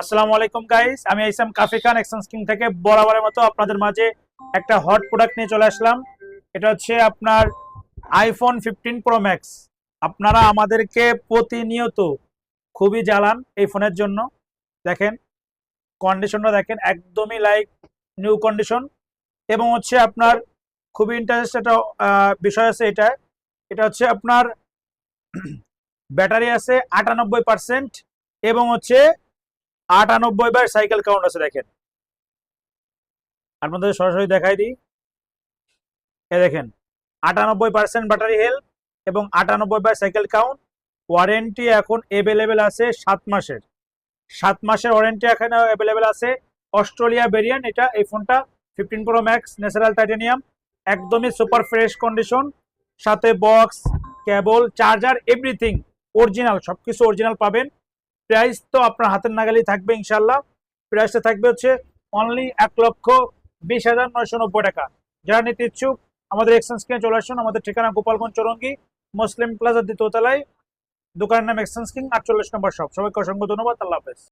আসসালামু আলাইকুম গাইস, আমি আইসাম কাফি খান এক্সচেঞ্জ কিং থেকে বরাবরের মতো আপনাদের মাঝে একটা হট প্রোডাক্ট নিয়ে চলে আসলাম। এটা হচ্ছে আপনার আইফোন 15 প্রো ম্যাক্স। আপনারা আমাদেরকে প্রতিনিয়ত খুবই জ্বালান এই ফোনের জন্য। দেখেন কন্ডিশনটা, দেখেন একদমই লাইক নিউ কন্ডিশন। এবং হচ্ছে আপনার খুবই ইন্টারেস্ট একটা বিষয় আছে এটা। এটা হচ্ছে আপনার ব্যাটারি আছে 98%, এবং হচ্ছে 98 বার সাইকেল কাউন্ট আছে। দেখেন আপনাদের সরাসরি দেখাই দিই। এ দেখেন 98% ব্যাটারি হেলথ এবং 98 বার সাইকেল কাউন্ট। ওয়ারেন্টি এখন এভেলেবেল আছে 7 মাসের। 7 মাসের ওয়ারেন্টি এখানে অ্যাভেলেবেল আছে। অস্ট্রেলিয়া ভেরিয়েন্ট এটা, এই ফোনটা 15 প্রো ম্যাক্স ন্যাচারাল টাইটানিয়াম, একদমই সুপার ফ্রেশ কন্ডিশন। সাথে বক্স, কেবল, চার্জার, এভরিথিং অরিজিনাল, সবকিছু অরিজিনাল পাবেন। প্রাইস তো আপনার হাতের নাগালেই থাকবে ইনশাল্লাহ। প্রাইসটা থাকবে হচ্ছে অনলি 1,20,990 টাকা। যারা নিতে ইচ্ছুক আমাদের এক্সচেঞ্জ কিনে চলে আসুন। আমাদের ঠিকানা গোপালগঞ্জ চৌরঙ্গি, মুসলিম প্লাজা দ্বিতীয় তলায়। দোকানের নাম এক্সচেঞ্জ কিং, 48 নম্বর শপ। সবাইকে অসংখ্য ধন্যবাদ। আল্লাহ হাফেজ।